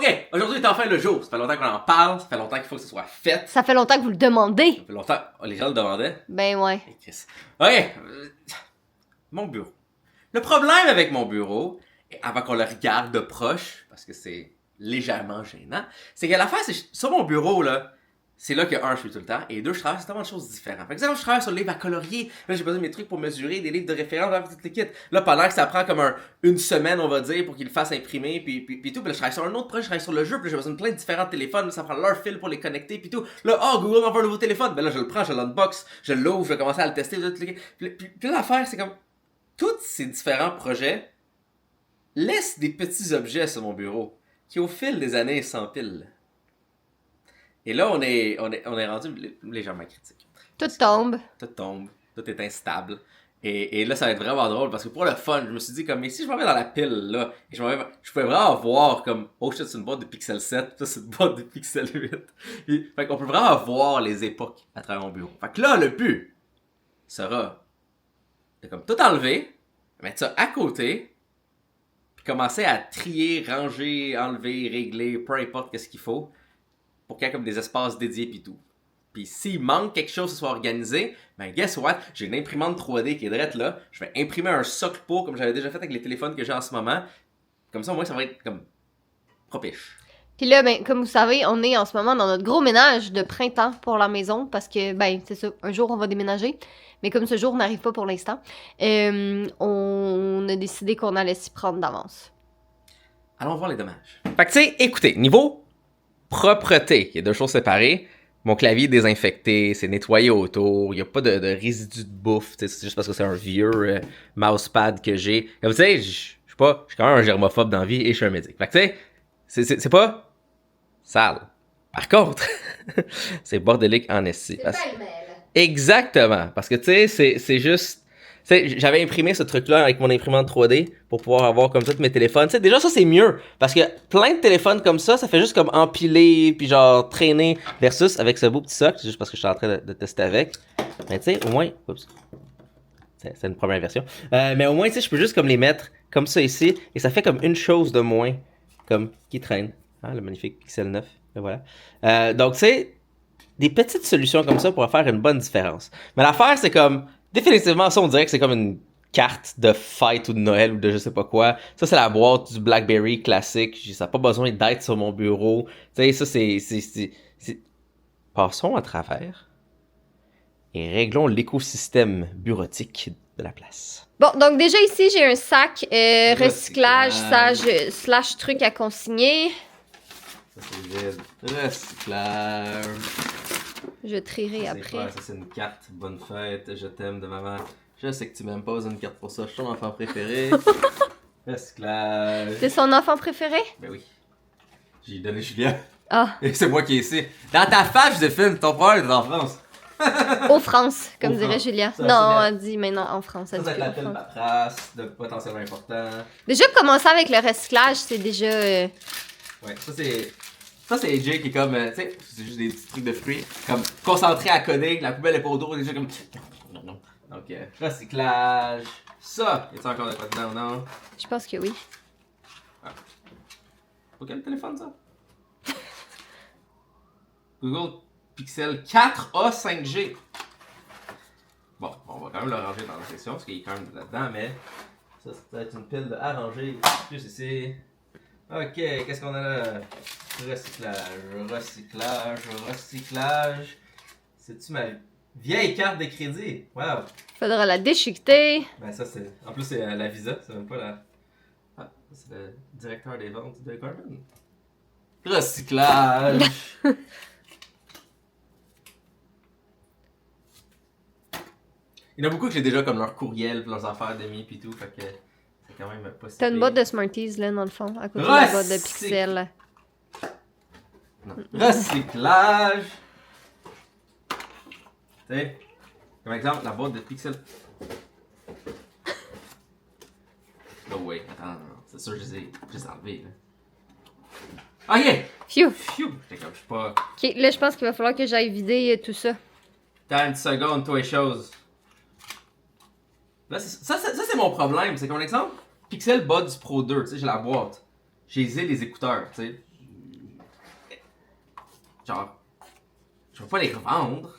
OK, aujourd'hui est enfin le jour. Ça fait longtemps qu'on en parle, ça fait longtemps qu'il faut que ce soit fait. Ça fait longtemps que vous le demandez. Ça fait longtemps. Les gens le demandaient. Ben ouais. Hey, Chris. OK. Mon bureau. Le problème avec mon bureau, avant qu'on le regarde de proche, parce que c'est légèrement gênant, c'est que l'affaire, c'est sur mon bureau, là, c'est là que, un, je suis tout le temps, et deux, je travaille sur tellement de choses différentes. Par exemple, je travaille sur le livre à colorier, là, j'ai besoin de mes trucs pour mesurer, des livres de référence, là, toute l'équipe. Là, pendant que ça prend comme une semaine, on va dire, pour qu'ils le fassent imprimer, puis tout, puis là, je travaille sur un autre projet, je travaille sur le jeu, puis là, j'ai besoin de plein de différents téléphones, là, ça prend leur fil pour les connecter, puis tout. Là, oh, Google m'envoie un nouveau téléphone, ben là, je le prends, je l'unbox, je l'ouvre, je vais commencer à le tester, puis l'affaire, c'est comme, tous ces différents projets laissent des petits objets sur mon bureau, qui au fil des années s'empilent. Et là, on est rendu légèrement critique. Tout tombe. Tout tombe, tout est instable. Et là, ça va être vraiment drôle parce que pour le fun, je me suis dit comme, mais si je m'en mets dans la pile là, et je pouvais vraiment voir comme, oh shit, c'est une boîte de Pixel 7, ça c'est une boîte de Pixel 8. Et, fait qu'on peut vraiment voir les époques à travers mon bureau. Fait que là, le but sera de comme tout enlever, mettre ça à côté, puis commencer à trier, ranger, enlever, régler, peu importe qu'est-ce qu'il faut, pour qu'il y ait comme des espaces dédiés pis tout. Puis s'il manque quelque chose qui soit organisé, ben guess what? J'ai une imprimante 3D qui est drette là. Je vais imprimer un socle pour, comme j'avais déjà fait avec les téléphones que j'ai en ce moment. Comme ça, au moins, ça va être comme propiche. Puis là, ben, comme vous savez, on est en ce moment dans notre gros ménage de printemps pour la maison parce que, ben, c'est ça, un jour on va déménager. Mais comme ce jour n'arrive pas pour l'instant, on a décidé qu'on allait s'y prendre d'avance. Allons voir les dommages. Fait que tu sais, écoutez, niveau propreté, il y a deux choses séparées. Mon clavier est désinfecté, c'est nettoyé autour, il n'y a pas de résidus de bouffe, c'est juste parce que c'est un vieux mousepad que j'ai. Comme tu sais, je suis quand même un germophobe dans la vie et je suis un médic. Fait que tu sais, c'est pas sale. Par contre, c'est bordélique en esti. Exactement, parce que tu sais, c'est juste... Tu sais, j'avais imprimé ce truc-là avec mon imprimante 3D pour pouvoir avoir comme ça tous mes téléphones. Tu sais, déjà ça c'est mieux parce que plein de téléphones comme ça fait juste comme empiler puis genre traîner versus avec ce beau petit socle, c'est juste parce que je suis en train de tester avec. Mais tu sais, au moins, oups, c'est une première version. Mais au moins tu sais, je peux juste comme les mettre comme ça ici et ça fait comme une chose de moins comme qui traîne. Ah, le magnifique Pixel 9, et voilà. Donc tu sais, des petites solutions comme ça pourraient faire une bonne différence. Mais l'affaire c'est comme définitivement, ça, on dirait que c'est comme une carte de fête ou de Noël ou de je sais pas quoi. Ça, c'est la boîte du BlackBerry classique. Ça n'a pas besoin d'être sur mon bureau. Tu sais, ça, c'est... Passons à travers et réglons l'écosystème bureautique de la place. Bon, donc déjà ici, j'ai un sac recyclage, slash truc à consigner. Ça, c'est vide. Recyclage. Je trierai après. Clair, ça, c'est une carte. Bonne fête, je t'aime de maman. Je sais que tu m'aimes pas, une carte pour ça. Je suis ton enfant préféré. Recyclage. C'est son enfant préféré? Ben oui. J'ai donné Julien. Ah. Et c'est moi qui ai ici. Dans ta face, Joséphine, ton frère est en France. Au France, comme dirait France. Julia. Ça, Non, elle dit maintenant en France. Ça, c'est la telle paperasse de potentiellement important. Déjà, commencer avec le recyclage, c'est déjà... Ouais, ça, c'est AJ qui est comme, tu sais, c'est juste des petits trucs de fruits, comme concentré à coder, la poubelle est pas autour, déjà comme... Non. Donc, recyclage. Ça, y a-t-il encore de quoi dedans ou non? Je pense que oui. Ah. Pour quel téléphone, ça? Google Pixel 4a 5G. Bon, on va quand même le ranger dans la section, parce qu'il est quand même là-dedans, mais... Ça, c'est peut-être une pile de arranger. Juste ici. Ok, qu'est-ce qu'on a là? Recyclage. C'est-tu ma vieille carte de crédit? Wow! Faudra la déchiqueter. Ben ça c'est... En plus c'est la Visa, c'est même pas la... Ah, c'est le directeur des ventes de Garmin. Recyclage! Il y en a beaucoup que j'ai déjà comme leur courriel, leurs affaires d'amis pis tout, fait que... C'est quand même pas si T'as une boîte de Smarties là dans le fond, à côté de la boîte de Pixel. Non. Recyclage! Tu sais, comme exemple, la boîte de Pixel. No way, attends, non, c'est sûr que je les ai juste enlevés là. Ok! Phew! J'étais comme, je suis pas. Ok, là je pense qu'il va falloir que j'aille vider tout ça. T'as une seconde, toi, les choses. Là, ça c'est mon problème, c'est comme exemple, Pixel Buds Pro 2, tu sais, j'ai la boîte. J'ai les écouteurs, tu sais. genre, je vais pas les revendre.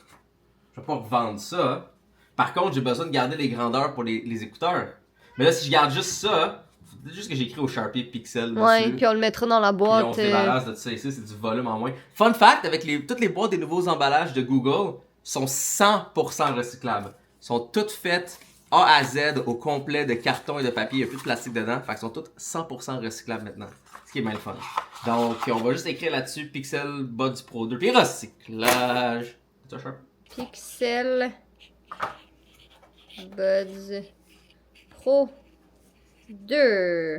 Je vais pas revendre ça. Par contre, j'ai besoin de garder les grandeurs pour les écouteurs. Mais là, si je garde juste ça, faut juste que j'écris au Sharpie Pixel dessus. Ouais, puis on le mettra dans la boîte. Puis on se débarrasse de ça ici, c'est du volume en moins. Fun fact, avec toutes les boîtes des nouveaux emballages de Google sont 100% recyclables. Sont toutes faites A à Z au complet de carton et de papier. Il n'y a plus de plastique dedans. Fait qu'elles sont toutes 100% recyclables maintenant. Ce qui est bien le fun. Donc, on va juste écrire là-dessus Pixel Buds Pro 2. Puis recyclage. C'est ça, Sharp? Pixel Buds Pro 2.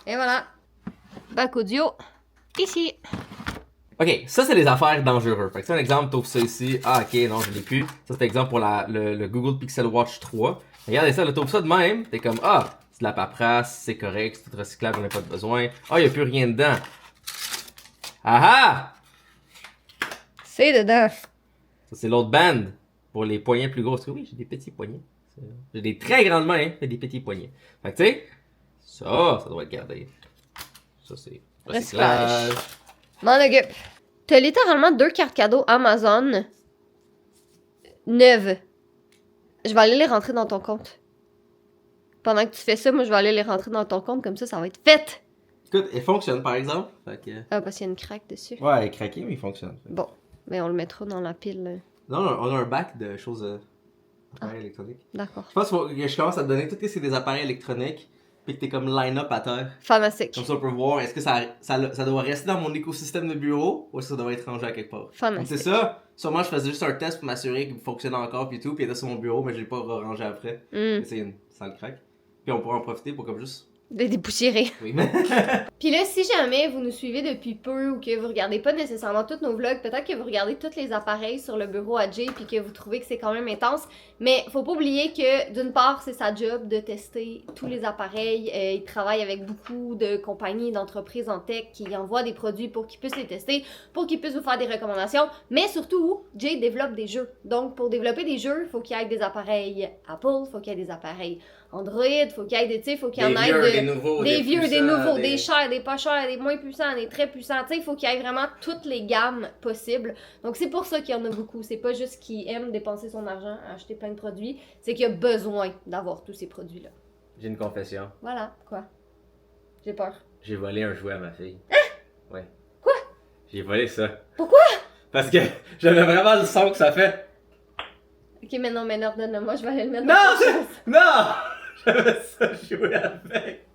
Et voilà. Bac audio. Ici. Ok, ça c'est les affaires dangereuses. Fait que c'est un exemple, t'ouvres ça ici. Ah ok, non, je l'ai plus. Ça c'est exemple pour le Google Pixel Watch 3. Regardez ça, là, t'ouvres ça de même. T'es comme, ah, c'est de la paperasse, c'est correct, c'est tout recyclable, on n'a pas de besoin. Ah, il n'y a plus rien dedans. Ah ah! C'est dedans. Ça c'est l'autre band pour les poignets plus gros. Parce que oui, j'ai des petits poignets. J'ai des très grandes mains, mais des petits poignets. Fait que tu sais, ça doit être gardé. Ça c'est recyclage. M'en occupe. T'as littéralement 2 cartes cadeaux Amazon neuves. Je vais aller les rentrer dans ton compte. Pendant que tu fais ça, moi je vais aller les rentrer dans ton compte, comme ça va être fait. Écoute, il fonctionne par exemple. Fait que... Ah, parce qu'il y a une craque dessus. Ouais, il est craqué, mais il fonctionne. Bon, mais on le mettra dans la pile. Non, on a un bac de choses appareils électroniques. D'accord. Je pense que je commence à te donner tout ce que c'est des appareils électroniques, puis que t'es comme line-up à terre. Fantastique. Comme ça, on peut voir, est-ce que ça doit rester dans mon écosystème de bureau, ou est-ce que ça doit être rangé à quelque part. Fantastique. C'est ça. Sûrement, je faisais juste un test pour m'assurer qu'il fonctionne encore, puis tout, puis il était sur mon bureau, mais je l'ai pas rangé après. C'est une sale craque. Puis on pourra en profiter pour comme juste... De dépoussiérer. Oui. Puis là, si jamais vous nous suivez depuis peu ou que vous regardez pas nécessairement tous nos vlogs, peut-être que vous regardez tous les appareils sur le bureau à Jay puis que vous trouvez que c'est quand même intense. Mais faut pas oublier que d'une part, c'est sa job de tester tous les appareils. Il travaille avec beaucoup de compagnies, d'entreprises en tech qui envoient des produits pour qu'ils puissent les tester, pour qu'ils puissent vous faire des recommandations. Mais surtout, Jay développe des jeux. Donc pour développer des jeux, faut qu'il y ait des appareils Apple, faut qu'il y ait des appareils Android, faut qu'il y ait des, tu sais, faut qu'il y en ait des nouveaux, des vieux, puissants, des nouveaux, des chers, des pas chers, des moins puissants, des très puissants. Tu sais, il faut qu'il y ait vraiment toutes les gammes possibles. Donc c'est pour ça qu'il y en a beaucoup. C'est pas juste qu'il aime dépenser son argent à acheter plein de produits, c'est qu'il a besoin d'avoir tous ces produits-là. J'ai une confession. Voilà, quoi. J'ai peur. J'ai volé un jouet à ma fille. Hein? Ouais. Quoi? J'ai volé ça. Pourquoi? Parce que j'avais vraiment le son que ça fait. Ok, mais non, redonne-le-moi, je vais aller le mettre Non, dans quelque chose. Non! J'avais ça joué avec.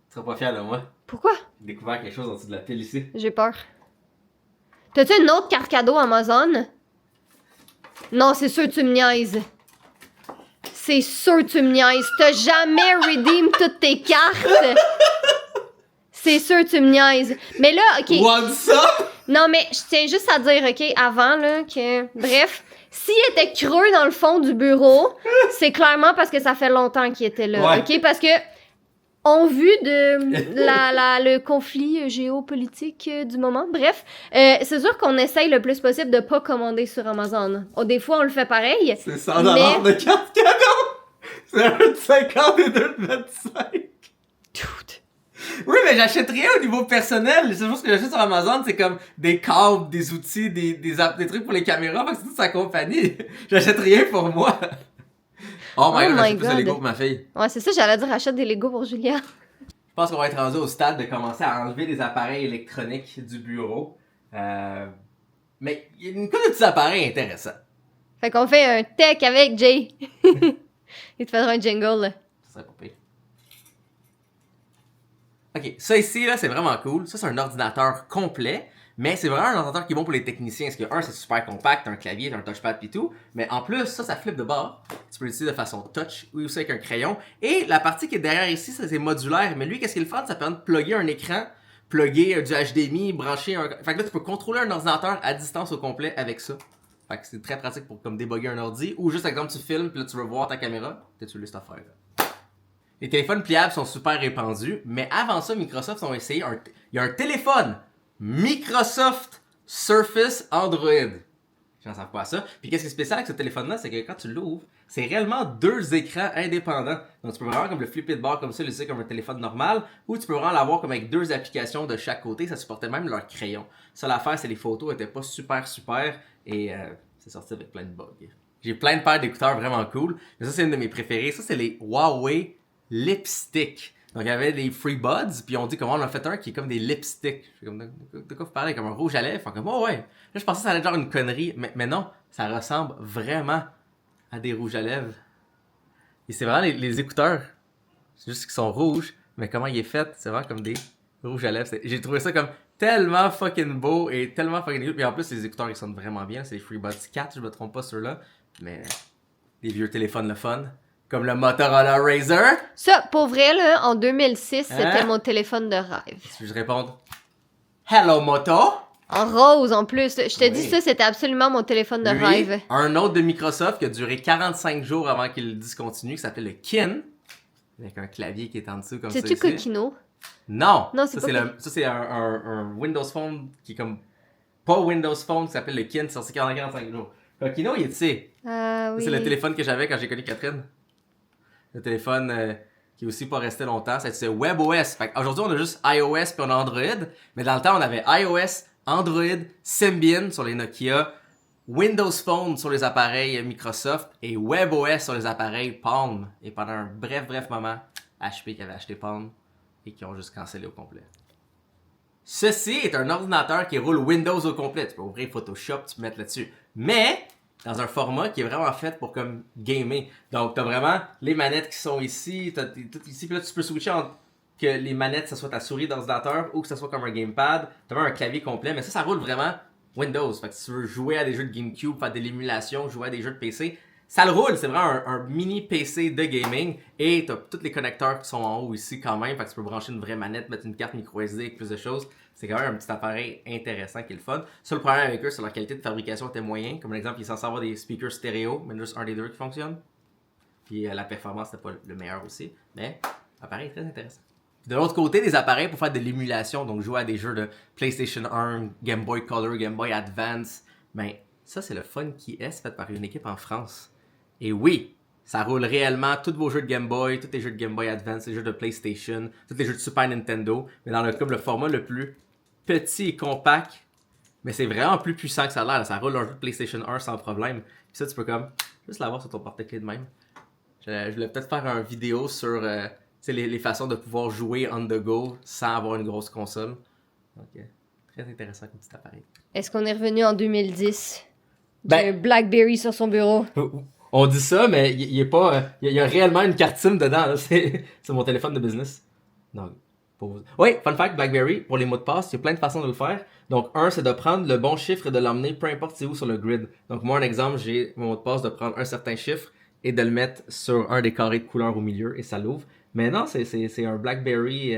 Tu seras pas fier de moi. Pourquoi? J'ai découvert quelque chose en dessous de la pile ici. J'ai peur. T'as-tu une autre carte cadeau Amazon? Non, c'est sûr que tu me niaises. C'est sûr que tu me niaises. T'as jamais redeem toutes tes cartes. C'est sûr que tu me niaises. Mais là, ok. What's up? Non, mais je tiens juste à dire, ok, avant, là, que... Bref, s'il était creux dans le fond du bureau, c'est clairement parce que ça fait longtemps qu'il était là, Ouais. ok? Parce que, en vue de le conflit géopolitique du moment, bref, c'est sûr qu'on essaye le plus possible de pas commander sur Amazon. Des fois, on le fait pareil. C'est 100$ de carte cadeau! C'est un de 50 et deux de 25. Dude. Oui, mais j'achète rien au niveau personnel. Les seules choses que j'achète sur Amazon, c'est comme des câbles, des outils, des trucs pour les caméras. Fait que c'est toute sa compagnie. J'achète rien pour moi. Oh my god, j'achète plus de Lego pour ma fille. Ouais, c'est ça, j'allais dire achète des Lego pour Julia. Je pense qu'on va être rendu au stade de commencer à enlever les appareils électroniques du bureau. Mais il y a une couple de petits appareils intéressants. Fait qu'on fait un tech avec Jay. Il te faudra un jingle, là. Ça serait pas pire. Ok, ça ici, là, c'est vraiment cool. Ça, c'est un ordinateur complet. Mais c'est vraiment un ordinateur qui est bon pour les techniciens. Parce que, un, c'est super compact, t'as un clavier, t'as un touchpad pis tout. Mais en plus, ça flippe de bord. Tu peux l'utiliser de façon touch ou aussi avec un crayon. Et la partie qui est derrière ici, ça, c'est modulaire. Mais lui, qu'est-ce qu'il fait? Ça permet de plugger un écran, plugger du HDMI, brancher un... Fait que là, tu peux contrôler un ordinateur à distance au complet avec ça. Fait que c'est très pratique pour comme débugger un ordi. Ou juste, exemple, tu filmes, puis là, tu veux voir ta caméra. T'utilises cette affaire-là. Les téléphones pliables sont super répandus, mais avant ça, Microsoft ont essayé il y a un téléphone Microsoft Surface Android. gens savent pas ça. Puis qu'est-ce qui est spécial avec ce téléphone-là, c'est que quand tu l'ouvres, c'est réellement 2 écrans indépendants. Donc tu peux vraiment comme le flipper de bord comme ça, l'utiliser comme un téléphone normal, ou tu peux vraiment l'avoir comme avec 2 applications de chaque côté. Ça supportait même leur crayon. Ça l'affaire, c'est les photos étaient pas super et c'est sorti avec plein de bugs. J'ai plein de paires d'écouteurs vraiment cool. Mais ça, c'est une de mes préférées. Ça, c'est les Huawei Lipstick. Donc, il y avait des Free Buds, puis on dit comment on en a fait un qui est comme des lipsticks. Je suis comme, de quoi vous parlez? Comme un rouge à lèvres. Comme, oh ouais. Là, je pensais que ça allait être genre une connerie. Mais non, ça ressemble vraiment à des rouges à lèvres. Et c'est vraiment les écouteurs. C'est juste qu'ils sont rouges, mais comment il est fait, c'est vraiment comme des rouges à lèvres. J'ai trouvé ça comme tellement fucking beau et tellement fucking cool. Puis en plus, les écouteurs, ils sonnent vraiment bien. C'est les Free Buds 4, je me trompe pas, ceux-là. Mais des vieux téléphones le fun. Comme le Motorola Razr. Ça, pour vrai, là, en 2006, c'était mon téléphone de rêve. Si je réponds Hello Moto. En rose, en plus. Je te Oui. dis, ça, c'était absolument mon téléphone de Lui, rêve. un autre de Microsoft qui a duré 45 jours avant qu'il le discontinue, qui s'appelle le Kin. Avec un clavier qui est en dessous comme ça. C'est-tu Coquino? Non! Non, c'est pas ça, c'est un Windows Phone qui est comme... Pas Windows Phone, qui s'appelle le Kin, c'est sorti 45 jours. Coquino, il est, tu sais... Ah oui. C'est le téléphone que j'avais quand j'ai connu Catherine. Le téléphone qui est aussi pas resté longtemps. C'est WebOS. Aujourd'hui, on a juste iOS puis on a Android. Mais dans le temps, on avait iOS, Android, Symbian sur les Nokia, Windows Phone sur les appareils Microsoft et WebOS sur les appareils Palm. Et pendant un bref moment, HP qui avait acheté Palm et qui ont juste cancellé au complet. Ceci est un ordinateur qui roule Windows au complet. Tu peux ouvrir Photoshop, tu peux mettre là-dessus. Mais dans un format qui est vraiment fait pour comme gamer. Donc t'as vraiment les manettes qui sont ici, t'as tout ici, puis là tu peux switcher entre que les manettes ça soit ta souris d'ordinateur ou que ça soit comme un gamepad. T'as même un clavier complet, mais ça roule vraiment Windows. Fait que si tu veux jouer à des jeux de GameCube, faire de l'émulation, jouer à des jeux de PC, ça le roule. C'est vraiment un mini PC de gaming et t'as tous les connecteurs qui sont en haut ici quand même. Fait que tu peux brancher une vraie manette, mettre une carte micro SD avec plus de choses. C'est quand même un petit appareil intéressant qui est le fun. Ça, le problème avec eux, c'est que la qualité de fabrication était moyenne. Comme l'exemple, il est censé avoir des speakers stéréo, mais juste un des deux qui fonctionne. Puis la performance n'est pas le meilleur aussi. Mais l'appareil est très intéressant. De l'autre côté, des appareils pour faire de l'émulation, donc jouer à des jeux de PlayStation 1, Game Boy Color, Game Boy Advance. Ben, ça, c'est le Funky S fait par une équipe en France. Et oui, ça roule réellement tous vos jeux de Game Boy, tous les jeux de Game Boy Advance, les jeux de PlayStation, tous les jeux de Super Nintendo, mais dans le format le plus petit et compact, mais c'est vraiment plus puissant que ça a l'air. Ça roule un jeu de PlayStation 1 sans problème. Puis ça, tu peux comme juste l'avoir sur ton porte-clés de même. Je voulais peut-être faire une vidéo sur les façons de pouvoir jouer on the go sans avoir une grosse console. Donc, très intéressant comme petit appareil. Est-ce qu'on est revenu en 2010? Ben- J'ai un BlackBerry sur son bureau. On dit ça, mais il y a pas. Il y a réellement une carte SIM dedans. Là. C'est mon téléphone de business. Donc, oui, fun fact, BlackBerry, pour les mots de passe, il y a plein de façons de le faire. Donc, un, c'est de prendre le bon chiffre et de l'emmener peu importe c'est où sur le grid. Donc, moi, un exemple, j'ai mon mot de passe de prendre un certain chiffre et de le mettre sur un des carrés de couleur au milieu et ça l'ouvre. Mais non, c'est un BlackBerry.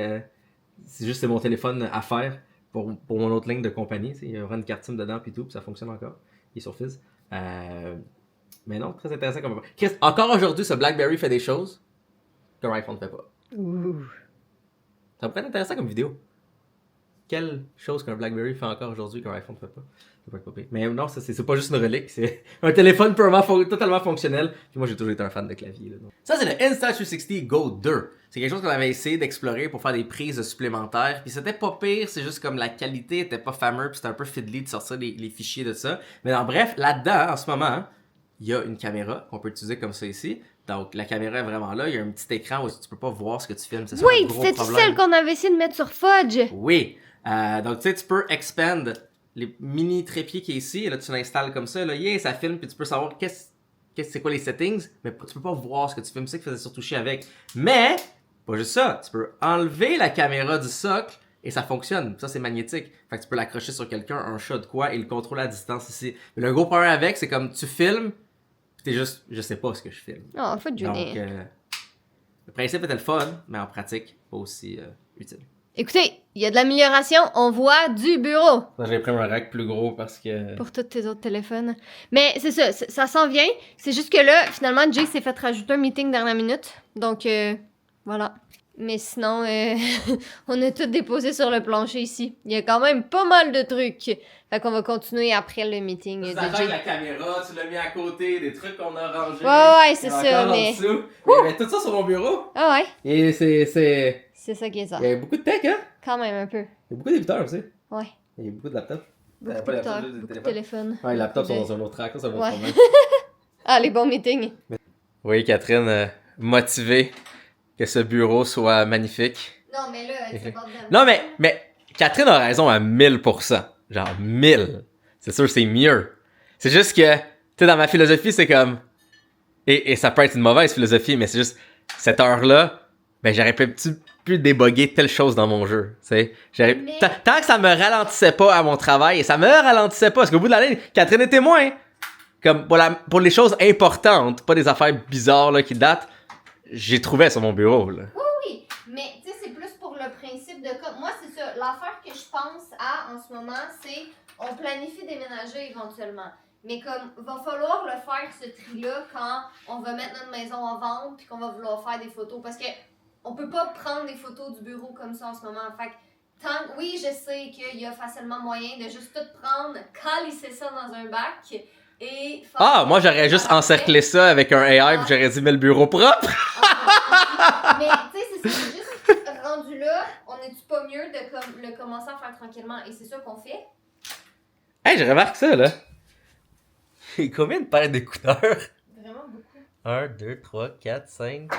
C'est mon téléphone à faire pour mon autre ligne de compagnie. Il y a vraiment une carte SIM dedans puis tout, puis ça fonctionne encore. Il est sur Fizz. Mais non, très intéressant comme... Chris, encore aujourd'hui, ce BlackBerry fait des choses qu'un iPhone ne fait pas. Ouh. Ça pourrait être intéressant comme vidéo. Quelle chose qu'un BlackBerry fait encore aujourd'hui qu'un iPhone ne fait pas. Ça pourrait être pas pire. Mais non, c'est pas juste une relique, c'est un téléphone totalement fonctionnel. Puis moi, j'ai toujours été un fan de clavier. Là, donc. Ça, c'est le Insta360 Go 2. C'est quelque chose qu'on avait essayé d'explorer pour faire des prises supplémentaires. Puis c'était pas pire, c'est juste comme la qualité était pas fameuse, puis c'était un peu fiddly de sortir les fichiers de ça. Mais en bref, là-dedans, en ce moment, il y a une caméra qu'on peut utiliser comme ça ici. Donc, la caméra est vraiment là. Il y a un petit écran où tu peux pas voir ce que tu filmes. C'est ça Oui, le gros c'était problème. celle qu'on avait essayé de mettre sur Fudge. Oui. Donc, tu sais, tu peux expand les mini trépieds qui est ici. Et là, tu l'installes comme ça. Là, ça filme. Puis tu peux savoir c'est quoi les settings. Mais tu peux pas voir ce que tu filmes. C'est ça qui faisait surtout chier avec. Mais, pas juste ça. Tu peux enlever la caméra du socle et ça fonctionne. Ça, c'est magnétique. Fait que tu peux l'accrocher sur quelqu'un, un chat de quoi, et le contrôler à distance ici. Mais le gros problème avec, c'est comme tu filmes. T'es juste, je sais pas ce que je filme. Oh, Fudge Junior. Donc, le principe était le fun, mais en pratique, pas aussi utile. Écoutez, il y a de l'amélioration. On voit du bureau. J'ai pris un rack plus gros parce que... Pour tous tes autres téléphones. Mais c'est ça, ça s'en vient. C'est juste que là, finalement, Jay s'est fait rajouter un meeting dernière minute. Donc, voilà. Mais sinon, on a tout déposé sur le plancher ici. Il y a quand même pas mal de trucs. Fait qu'on va continuer après le meeting de Jay. La caméra, tu l'as mis à côté, des trucs qu'on a rangés. Ouais, c'est ça, mais... Mais tout ça sur mon bureau. Ah ouais? Et c'est... C'est ça qui est ça. Il y a beaucoup de tech, hein? Quand même, un peu. Il y a beaucoup d'écouteurs aussi. Ouais. Il y a beaucoup de laptops. Beaucoup pas de laptop, téléphones. juste des Beaucoup de téléphones. téléphones. Ouais, les laptops sont dans un autre track, ça, c'est un autre Ouais. problème. Ah, les bons meetings. Oui, Catherine, motivée que ce bureau soit magnifique. Non, mais là, c'est pas de Non, mais Catherine a raison à 1000%. Genre 1000. C'est sûr, c'est mieux. C'est juste que, tu sais, dans ma philosophie, c'est comme... Et ça peut être une mauvaise philosophie, mais c'est juste, cette heure-là, ben j'aurais pu déboguer telle chose dans mon jeu, tu sais. Mais- Tant que ça me ralentissait pas à mon travail, et ça me ralentissait pas, parce qu'au bout de la ligne, Catherine est témoin. Comme pour les choses importantes, pas des affaires bizarres là, qui datent, j'ai trouvé sur mon bureau, là. Oui, mais tu sais, c'est plus pour le principe de comme. Moi, c'est ça. L'affaire que je pense à en ce moment, c'est on planifie déménager éventuellement. Mais comme, va falloir le faire, ce tri-là, quand on va mettre notre maison en vente puis qu'on va vouloir faire des photos. Parce que on peut pas prendre des photos du bureau comme ça en ce moment. Fait que, oui, je sais qu'il y a facilement moyen de juste tout prendre, calisser ça dans un bac et faire... Ah, moi j'aurais juste encerclé ça avec un AI puis j'aurais dit mais le bureau propre. Mais tu sais, c'est juste rendu là, on est-tu pas mieux de le commencer à faire tranquillement? Et c'est ça qu'on fait. Hey, je remarque ça, là. Il y a combien de paires d'écouteurs? Vraiment beaucoup. 1, 2, 3, 4, 5,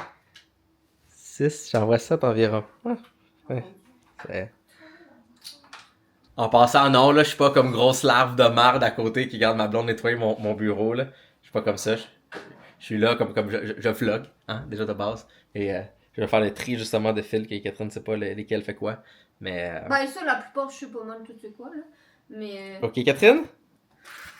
6. J'en vois 7 environ. Ouais. C'est... En passant, non, là, je suis pas comme grosse larve de marde à côté qui garde ma blonde nettoyer mon bureau, là. Je suis pas comme ça. Je suis là comme je vlog, hein, déjà de base. Et je vais faire le tri, justement, de fils que Catherine ne sait pas lesquels fait quoi. Mais... Ben ça, la plupart, je sais pas mal tout c'est quoi, là. Mais... Ok, Catherine?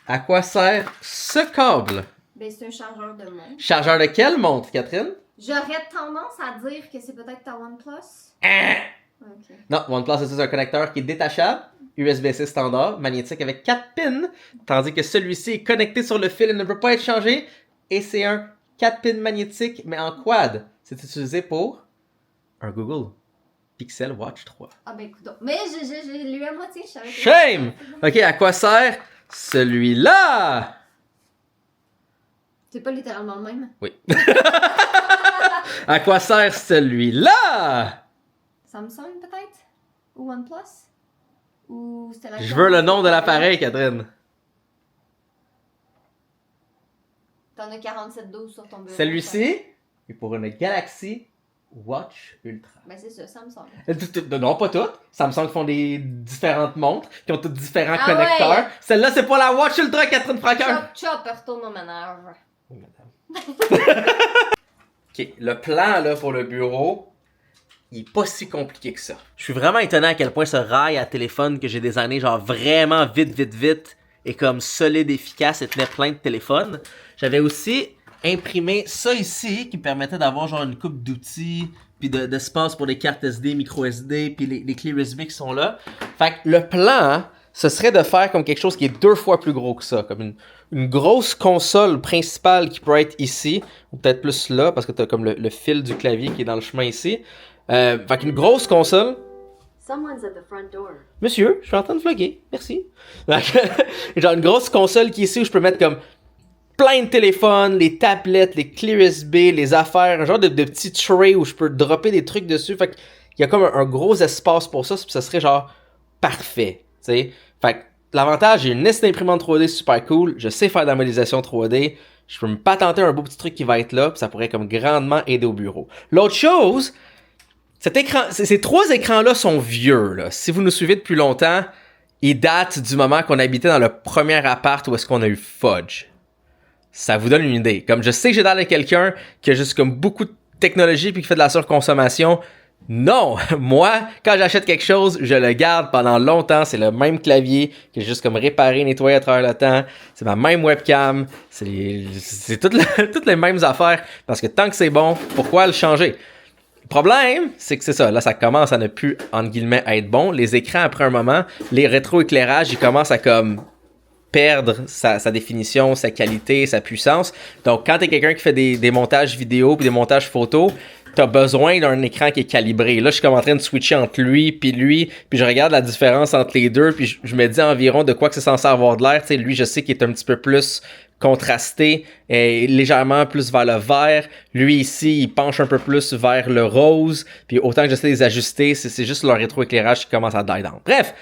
À quoi sert ce câble? Ben c'est un chargeur de montre. Chargeur de quelle montre, Catherine? J'aurais tendance à dire que c'est peut-être ta OnePlus. Ok. Non, OnePlus, c'est un connecteur qui est détachable, USB-C standard, magnétique avec 4 pins, tandis que celui-ci est connecté sur le fil et ne peut pas être changé, et c'est un 4 pins magnétique, mais en quad. C'est utilisé pour un Google Pixel Watch 3. Ah ben écoute, mais j'ai lu à moitié, je savais que... Shame! Ok, à quoi sert celui-là? C'est pas littéralement le même. Oui. À quoi sert celui-là? Samsung peut-être? Ou OnePlus? Ou c'était la... Je veux le nom de l'appareil, Catherine. T'en as 4712 sur ton bureau. Celui-ci est pour une Galaxy Watch Ultra. Ben c'est ça, Samsung. Non, pas toutes. Samsung font des différentes montres qui ont toutes différents Ah connecteurs. ouais. Celle-là, c'est pas la Watch Ultra, Catherine Franqueur. Chop, retourne au ménage. Oui, madame. Ok, le plan là pour le bureau, il est pas si compliqué que ça. Je suis vraiment étonné à quel point ce rail à téléphone que j'ai designé genre vraiment vite et comme solide, efficace et tenait plein de téléphones. J'avais aussi imprimé ça ici qui me permettait d'avoir genre une coupe d'outils puis d'espace pour les cartes SD, micro SD puis les clés USB qui sont là. Fait que le plan, hein, ce serait de faire comme quelque chose qui est 2 fois plus gros que ça, comme une grosse console principale qui peut être ici, ou peut-être plus là, parce que t'as comme le fil du clavier qui est dans le chemin ici. Fait qu'une grosse console. Someone's at the front door. Monsieur, je suis en train de vlogger, merci. Genre une grosse console qui est ici où je peux mettre comme plein de téléphones, les tablettes, les clés USB, les affaires, un genre de petits trays où je peux dropper des trucs dessus. Fait qu'il y a comme un gros espace pour ça, puis ça serait genre parfait, tu sais. Fait que l'avantage, j'ai une liste d'imprimante 3D super cool, je sais faire de la modélisation 3D, je peux me patenter un beau petit truc qui va être là, puis ça pourrait comme grandement aider au bureau. L'autre chose, cet écran, ces 3 écrans-là sont vieux, là. Si vous nous suivez depuis longtemps, ils datent du moment qu'on habitait dans le premier appart où est-ce qu'on a eu Fudge. Ça vous donne une idée. Comme je sais que j'ai l'air de quelqu'un qui a juste comme beaucoup de technologie puis qui fait de la surconsommation. Non! Moi, quand j'achète quelque chose, je le garde pendant longtemps. C'est le même clavier que j'ai juste comme réparé, nettoyé à travers le temps. C'est ma même webcam. C'est toutes les mêmes affaires. Parce que tant que c'est bon, pourquoi le changer? Le problème, c'est que c'est ça. Là, ça commence à ne plus, entre guillemets, être bon. Les écrans, après un moment, les rétroéclairages, ils commencent à comme perdre sa définition, sa qualité, sa puissance. Donc, quand t'es quelqu'un qui fait des montages vidéo puis des montages photos, t'as besoin d'un écran qui est calibré. Là, je suis comme en train de switcher entre lui, puis je regarde la différence entre les deux, puis je me dis environ de quoi que c'est censé avoir de l'air. Tu sais, lui, je sais qu'il est un petit peu plus contrasté, et légèrement plus vers le vert. Lui, ici, il penche un peu plus vers le rose, puis autant que j'essaie de les ajuster, c'est juste leur rétroéclairage qui commence à die down. Bref,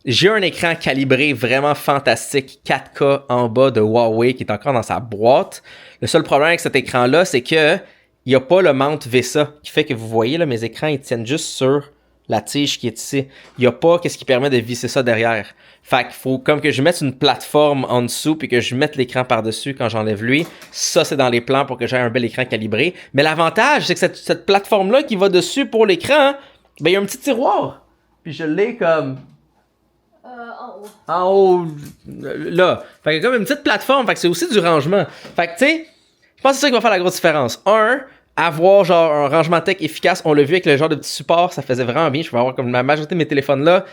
j'ai un écran calibré vraiment fantastique, 4K en bas de Huawei, qui est encore dans sa boîte. Le seul problème avec cet écran-là, c'est que il n'y a pas le mount VESA qui fait que vous voyez, là, mes écrans, ils tiennent juste sur la tige qui est ici. Il n'y a pas qu'est-ce qui permet de visser ça derrière. Fait qu'il faut comme que je mette une plateforme en dessous puis que je mette l'écran par-dessus quand j'enlève lui. Ça, c'est dans les plans pour que j'aie un bel écran calibré. Mais l'avantage, c'est que cette plateforme-là qui va dessus pour l'écran, ben, il y a un petit tiroir. Puis je l'ai comme... En haut. En haut, là. Fait qu'il y a comme une petite plateforme, fait que c'est aussi du rangement. Fait que, tu sais, je pense que c'est ça qui va faire la grosse différence. Avoir genre un rangement tech efficace, on l'a vu avec le genre de petit support, ça faisait vraiment bien. Je pouvais avoir comme la majorité de mes téléphones là.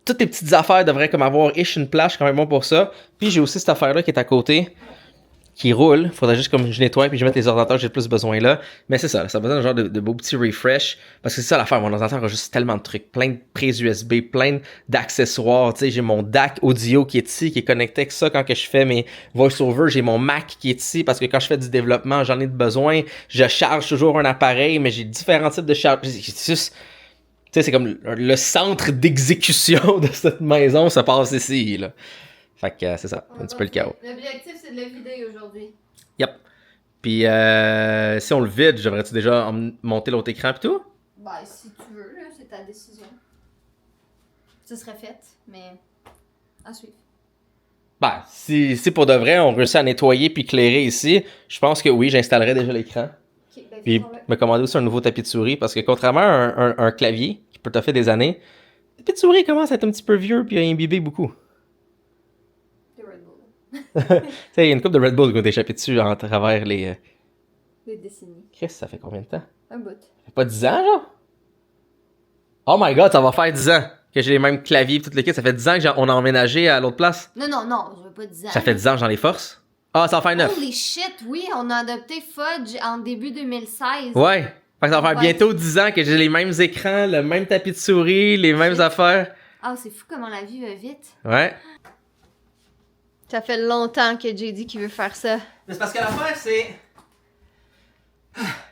Toutes les petites affaires devraient comme avoir une plage, quand même bon pour ça. Puis j'ai aussi cette affaire là qui est à côté, qui roule. Faudrait juste comme je nettoie puis je mette les ordinateurs que j'ai le plus besoin là. Mais c'est ça, ça a besoin d'un genre de beau petit refresh. Parce que c'est ça l'affaire, mon ordinateur a juste tellement de trucs. Plein de prises USB, plein d'accessoires. Tu sais, j'ai mon DAC audio qui est ici, qui est connecté avec ça quand que je fais mes voice-over. J'ai mon Mac qui est ici parce que quand je fais du développement, j'en ai besoin. Je charge toujours un appareil, mais j'ai différents types de charge. Tu sais, c'est comme le centre d'exécution de cette maison se passe ici, là. Fait que c'est ça, un petit peu le chaos. L'objectif, c'est de le vider aujourd'hui. Yep. Puis si on le vide, devrais-tu déjà monter l'autre écran pis tout? Ben, si tu veux, là, c'est ta décision. Ce serait fait, mais à suivre. Ben, si pour de vrai, on réussit à nettoyer puis éclairer ici, je pense que oui, j'installerai déjà l'écran. Ok, ben, Puis me commander aussi un nouveau tapis de souris, parce que contrairement à un clavier, qui peut te faire des années, le tapis de souris commence à être un petit peu vieux puis à imbiber beaucoup. des Red Bull. Tu sais, il y a une coupe de Red Bull qui ont échappé dessus à travers les... Des décennies. Chris, ça fait combien de temps? Un bout. Ça fait pas 10 ans, genre? Oh my god, ça va faire 10 ans que j'ai les mêmes claviers et toute l'équipe. Ça fait 10 ans qu'on a emménagé à l'autre place. Non, je veux pas 10 ans. Ça fait 10 ans que j'en ai force. Ah, ça va faire 9. Holy shit, oui, on a adopté Fudge en début 2016. Ouais. Fait que ça va faire bientôt 10 ans que j'ai les mêmes écrans, le même tapis de souris, les mêmes affaires. Ah, c'est fou comment la vie va vite. Ouais. Ça fait longtemps que j'ai dit qu'il veut faire ça. Mais c'est parce que l'affaire, c'est...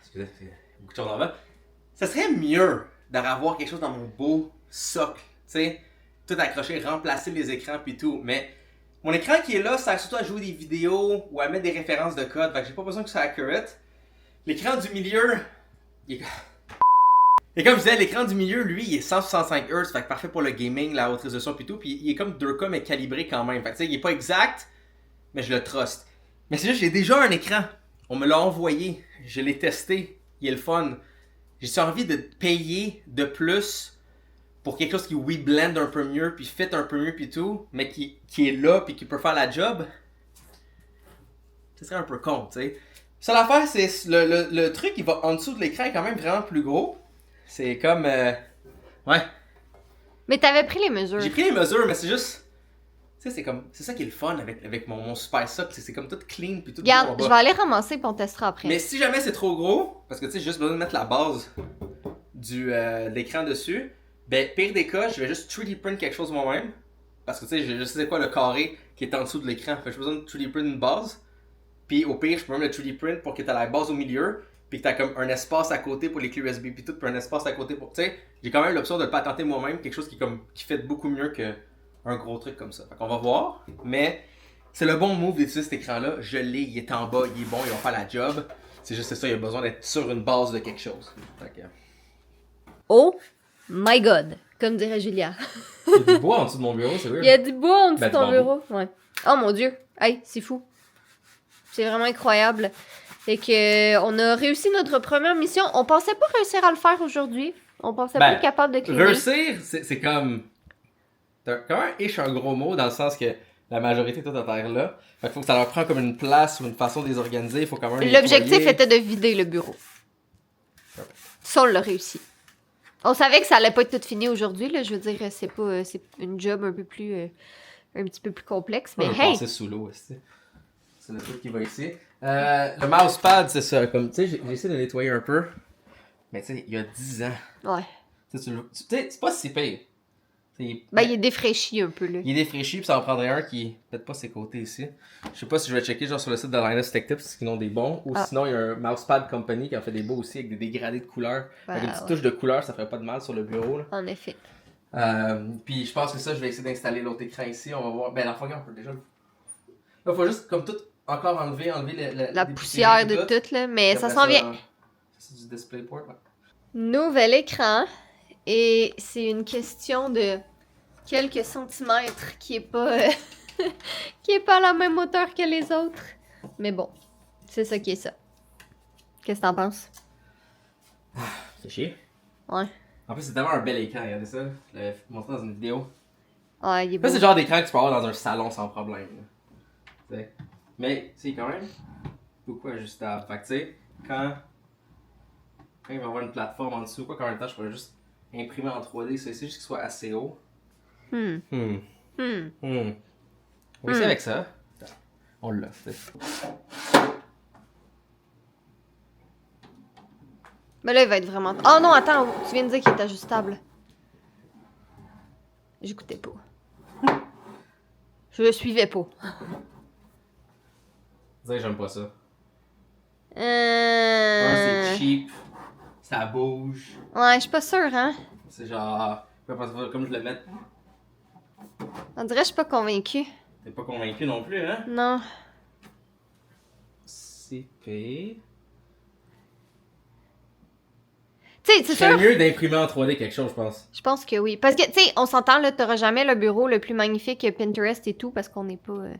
Excusez, c'est beaucoup de choses en bas. Ça serait mieux d'avoir quelque chose dans mon beau socle, tu sais, tout accroché, remplacer les écrans puis tout, mais mon écran qui est là, ça sert surtout à jouer des vidéos ou à mettre des références de code, fait que j'ai pas besoin que ça soit accurate. L'écran du milieu, il est... Et comme je disais, l'écran du milieu, lui, il est 165 Hz, fait que parfait pour le gaming, la haute résolution puis tout, puis il est comme 2K mais calibré quand même, fait que tu sais, il est pas exact, mais je le trust. Mais c'est juste, j'ai déjà un écran, on me l'a envoyé, je l'ai testé, il est le fun. J'ai envie de payer de plus pour quelque chose qui, oui, blend un peu mieux, puis fit un peu mieux, puis tout, mais qui est là, puis qui peut faire la job. Ce serait un peu con, tu sais. Ça, l'affaire, c'est le truc qui va en dessous de l'écran est quand même vraiment plus gros. C'est comme... ouais. Mais t'avais pris les mesures. J'ai pris les mesures, mais c'est juste... Tu sais, c'est comme... C'est ça qui est le fun avec mon Super Sock, c'est comme tout clean, puis tout... Regarde, je vais aller ramasser, puis on testera après. Mais si jamais c'est trop gros, parce que tu sais, j'ai juste besoin de mettre la base de l'écran dessus, ben, pire des cas, je vais juste 3D print quelque chose moi-même. Parce que tu sais, je sais c'est quoi le carré qui est en dessous de l'écran. Fait que j'ai besoin de 3D print une base. Puis au pire, je peux même le 3D print pour que tu aies la base au milieu. Puis que tu as comme un espace à côté pour les clés USB. Puis tout, puis un espace à côté pour. Tu sais, j'ai quand même l'option de le patenter moi-même. Quelque chose qui fait beaucoup mieux qu'un gros truc comme ça. Fait qu'on va voir. Mais c'est le bon move d'utiliser cet écran-là. Je l'ai, il est en bas, il est bon, il va faire la job. C'est juste ça, il a besoin d'être sur une base de quelque chose. Fait que... Oh my god, comme dirait Julia. Il y a du bois en dessous de mon bureau, c'est weird. Il y a du bois en dessous de Ben, ton du bureau. Ouais. Oh mon dieu, hey, c'est fou. C'est vraiment incroyable. Et que on a réussi notre première mission. On pensait pas réussir à le faire aujourd'hui. On pensait pas être capable de cleaner. Réussir, c'est comme... T'as quand même un gros mot dans le sens que la majorité est toute à terre là. Fait qu'il faut que ça leur prend comme une place ou une façon de les organiser. Il faut quand même L'objectif était de vider le bureau. Ça, on l'a réussi. On savait que ça allait pas être tout fini aujourd'hui, là. Je veux dire, c'est une job un peu plus un petit peu plus complexe. On Mais va hey! passer sous l'eau, c'est le truc qui va ici. Le mousepad, c'est ça. Comme, tu sais, j'ai essayé de nettoyer un peu. Mais tu sais, il y a 10 ans. Ouais. Tu sais, c'est pas si pire. Ben, il est défraîchi un peu, là. Il est défraîchi, puis ça en prendrait un qui peut-être pas ses côtés ici. Je sais pas si je vais checker genre sur le site de Linus Tech Tips, qu'ils ont des bons. Ou sinon, il y a un Mousepad Company qui en fait des beaux aussi avec des dégradés de couleurs. Avec une petite touche de couleur, ça ferait pas de mal sur le bureau. Là. En effet. Puis je pense que ça, je vais essayer d'installer l'autre écran ici. On va voir. Ben, la fois on peut déjà. Là, il faut juste, comme tout, encore enlever la poussière de tout, là. Mais ça s'en vient. C'est du DisplayPort, ouais. Nouvel écran. Et c'est une question de quelques centimètres qui est pas qui est pas à la même hauteur que les autres. Mais bon, c'est ça qui est ça. Qu'est-ce que t'en penses? C'est chier. Ouais. En plus, c'est tellement un bel écran, regardez ça. Je l'avais montré dans une vidéo. Ouais, il est beau. Ça, c'est le genre d'écran que tu peux avoir dans un salon sans problème. T'sais. Mais, c'est quand même beaucoup ajustable. Fait que, tu sais, quand il va y avoir une plateforme en dessous, quoi qu'en même temps, je pourrais juste imprimer en 3D, ça ici, juste qu'il soit assez haut. On va essayer avec ça. On l'a fait. Mais là, il va être vraiment... Oh non, attends, tu viens de dire qu'il est ajustable. J'écoutais pas. Je le suivais pas. Dire j'aime pas ça. Ouais, c'est cheap. Ça bouge. Ouais, je suis pas sûre, hein. C'est genre... Comme je le mets... On dirait que je suis pas convaincue. T'es pas convaincu non plus, hein? Non. CP... Tu sais, c'est C'est sûr. mieux d'imprimer en 3D quelque chose, je pense. Je pense que oui. Parce que, tu sais, on s'entend, là, t'auras jamais le bureau le plus magnifique que Pinterest et tout, parce qu'on n'est pas... Ouais,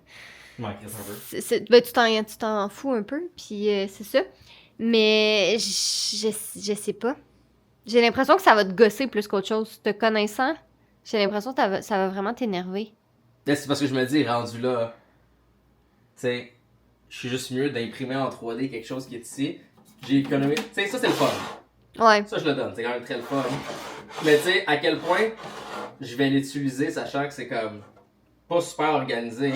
un peu. Ben, tu t'en fous un peu, puis c'est ça. Mais je sais pas. J'ai l'impression que ça va te gosser plus qu'autre chose. Te connaissant, j'ai l'impression que ça va vraiment t'énerver. Là, c'est parce que je me dis, rendu là, tu sais, je suis juste mieux d'imprimer en 3D quelque chose qui est ici. J'ai économisé. Tu sais, ça c'est le fun. Ouais. Ça je le donne, c'est quand même très le fun. Mais tu sais, à quel point je vais l'utiliser, sachant que c'est comme pas super organisé.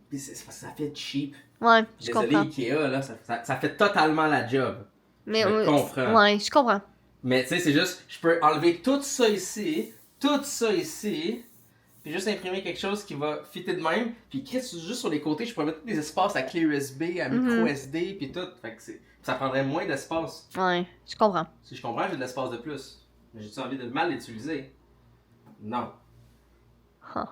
Puis c'est parce que ça fait cheap. Ouais, je Désolé comprends. Ikea, là, ça fait totalement la job. Mais je comprends. Ouais, je comprends. Mais tu sais, c'est juste, je peux enlever tout ça ici, puis juste imprimer quelque chose qui va fitter de même, puis juste sur les côtés, je pourrais mettre des espaces à clé USB, à micro SD, puis tout. Fait que ça prendrait moins d'espace. Ouais, je comprends. Si je comprends, j'ai de l'espace de plus. Mais j'ai-tu envie de mal l'utiliser? Non. Huh.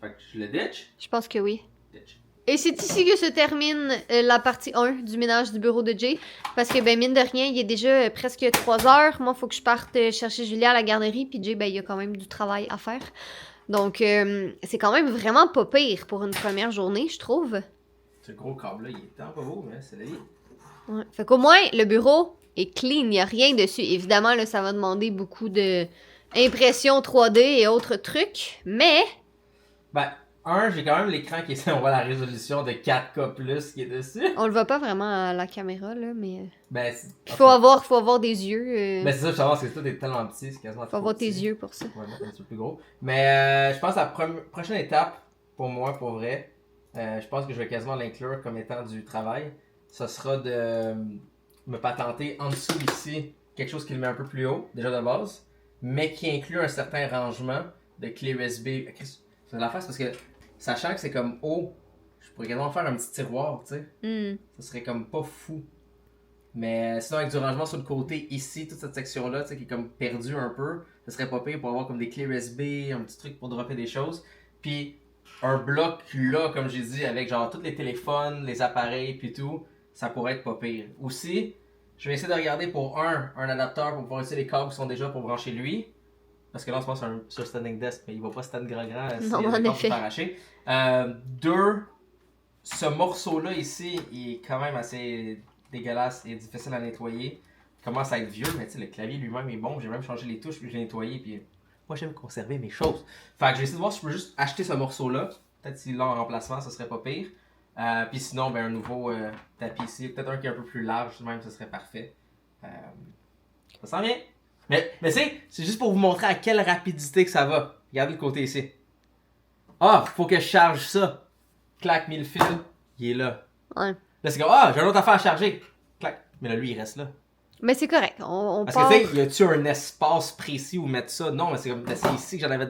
Fait que je le ditch. Je pense que oui. Ditch. Et c'est ici que se termine la partie 1 du ménage du bureau de Jay. Parce que, ben, mine de rien, il est déjà presque 3 heures. Moi, il faut que je parte chercher Julia à la garderie. Puis Jay, ben, il y a quand même du travail à faire. Donc, c'est quand même vraiment pas pire pour une première journée, je trouve. Ce gros câble-là, il est tant pas beau, mais c'est la vie. Ouais. Fait qu'au moins, le bureau est clean. Il n'y a rien dessus. Évidemment, là, ça va demander beaucoup de impression 3D et autres trucs. Mais... Ben, j'ai quand même l'écran qui est... On voit la résolution de 4K+, qui est dessus. on le voit pas vraiment à la caméra, là, mais... Ben, Il faut avoir des yeux. Ben c'est ça, je savoir, c'est que tout est tellement petit, c'est quasiment Faut avoir tes yeux pour ça. On va mettre un petit peu plus gros. Mais je pense que la prochaine étape, pour moi, pour vrai, je pense que je vais quasiment l'inclure comme étant du travail. Ce sera de me patenter en dessous ici, quelque chose qui le met un peu plus haut, déjà de base, mais qui inclut un certain rangement de clés USB. C'est de la face parce que, sachant que c'est comme haut, je pourrais quasiment faire un petit tiroir, tu sais. Ça serait comme pas fou. Mais sinon, avec du rangement sur le côté, ici, toute cette section-là, tu sais, qui est comme perdue un peu, ce serait pas pire pour avoir comme des clés USB, un petit truc pour dropper des choses. Puis un bloc là, comme j'ai dit, avec genre tous les téléphones, les appareils, puis tout, ça pourrait être pas pire. Aussi, je vais essayer de regarder pour un adapteur pour pouvoir utiliser les câbles qui sont déjà pour brancher lui. Parce que là, on se pense sur standing desk, mais il va pas stand grand si Non, les en câbles effet. sont arrachés. Ce morceau-là ici, il est quand même assez dégueulasse et difficile à nettoyer. Il commence à être vieux, mais tu sais, le clavier lui-même est bon. J'ai même changé les touches puis je l'ai nettoyé. Puis moi, j'aime conserver mes choses. Fait que je vais essayer de voir si je peux juste acheter ce morceau-là. Peut-être s'il l'a en remplacement, ce serait pas pire. Puis sinon, ben, un nouveau tapis ici. Peut-être un qui est un peu plus large, même, ce serait parfait. Ça sent bien. Mais c'est juste pour vous montrer à quelle rapidité que ça va. Regardez le côté ici. Ah, faut que je charge ça. Clac, 1000 fils. Il est là. Ouais. Là, c'est comme, ah, j'ai une autre affaire à charger. Clac. Mais là, lui, il reste là. Mais c'est correct. On Parce part... que, tu sais, y a-tu un espace précis où mettre ça? Non, mais c'est comme, c'est ici que j'en avais.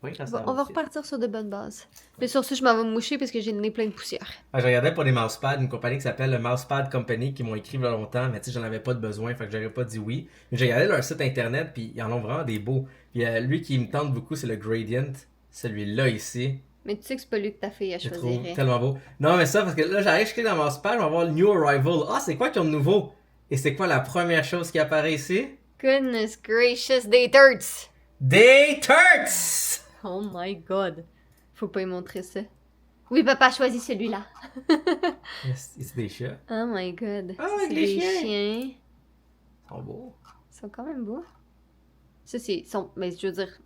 Oui, quand ça On va repartir sur de bonnes bases. Mais sur ce, je m'en vais me moucher parce que j'ai le nez plein de poussière. Ah, je regardais pour des mousepads, une compagnie qui s'appelle le Mousepad Company qui m'ont écrit il y a longtemps, mais tu sais, j'en avais pas de besoin, fait que j'aurais pas dit oui. Mais j'ai regardé leur site internet, puis ils en ont vraiment des beaux. Puis lui qui me tente beaucoup, c'est le Gradient, celui-là ici. Mais tu sais que c'est pas lui que ta fille a Je choisi. trouve tellement beau. Non, mais ça, parce que là, j'arrive, je clique dans Mousepad, je vais voir le New Arrival. Ah, c'est quoi qu'ils ont de nouveau? Et c'est quoi la première chose qui apparaît ici? Goodness gracious, des turds! Des Turks! Oh my god. Faut pas y montrer ça. Oui, papa, choisis celui-là. C'est des chats. Oh my god. Ah, Ça, avec c'est les des chiens. chiens. Ils sont beaux. Ils sont quand même beaux. Ça, c'est... Mais je veux dire...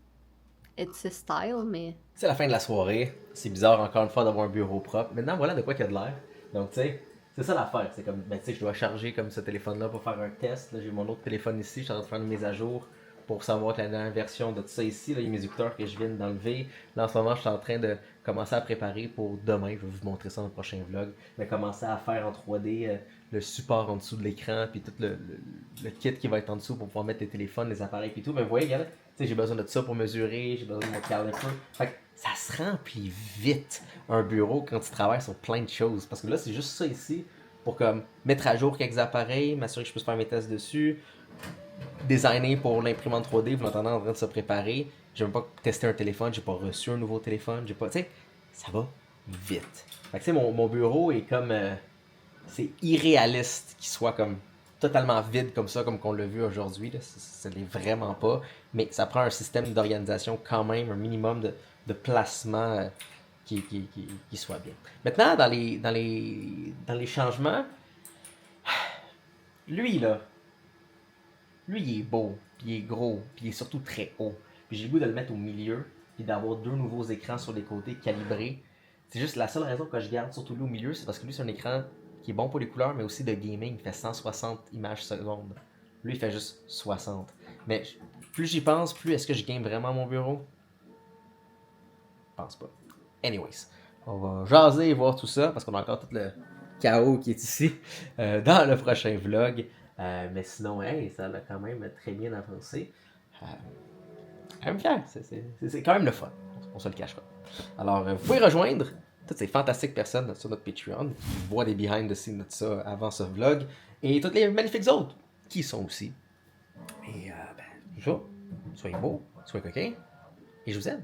It's a style, mais... C'est la fin de la soirée. C'est bizarre encore une fois d'avoir un bureau propre. Maintenant, voilà de quoi qu'il y a de l'air. Donc, tu sais, c'est ça l'affaire. C'est comme, ben, tu sais, je dois charger comme ce téléphone-là pour faire un test. Là, j'ai mon autre téléphone ici. Je suis en train de faire une mise à jour pour savoir que la dernière version de tout ça ici. Là, il y a mes écouteurs que je viens d'enlever. Là, en ce moment, je suis en train de commencer à préparer pour demain. Je vais vous montrer ça dans le prochain vlog. Mais commencer à faire en 3D le support en dessous de l'écran. Puis tout le kit qui va être en dessous pour pouvoir mettre les téléphones, les appareils et tout. Mais vous voyez, regarde. Tu sais, j'ai besoin de ça pour mesurer, j'ai besoin de mon caliper. Fait que ça se remplit vite, un bureau, quand tu travailles sur plein de choses. Parce que là, c'est juste ça ici, pour comme mettre à jour quelques appareils, m'assurer que je puisse faire mes tests dessus, designer pour l'imprimante 3D, vous m'entendez en train de se préparer. J'ai même pas testé un téléphone, j'ai pas reçu un nouveau téléphone, j'ai pas... Tu sais, ça va vite. Fait que tu sais, mon bureau est comme... c'est irréaliste qu'il soit comme totalement vide comme ça, comme qu'on l'a vu aujourd'hui. Là. Ça l'est vraiment pas. Mais ça prend un système d'organisation quand même, un minimum de placement qui soit bien. Maintenant, dans les changements, lui là, lui il est beau, puis il est gros, puis il est surtout très haut. Puis j'ai le goût de le mettre au milieu, puis d'avoir deux nouveaux écrans sur les côtés calibrés. C'est juste la seule raison que je garde surtout lui au milieu, c'est parce que lui c'est un écran qui est bon pour les couleurs, mais aussi de gaming. Il fait 160 images secondes. Lui, il fait juste 60. Mais plus j'y pense, plus est-ce que je game vraiment mon bureau? Je pense pas. Anyways, on va jaser et voir tout ça, parce qu'on a encore tout le chaos qui est ici dans le prochain vlog. Mais sinon, hey, ça a quand même très bien avancé. Quand même fier. C'est quand même le fun. On se le cache pas. Alors, vous pouvez rejoindre toutes ces fantastiques personnes sur notre Patreon qui voient des behind the scenes de ça avant ce vlog et toutes les magnifiques autres qui y sont aussi. Et toujours, soyez beaux, soyez coquins et je vous aime.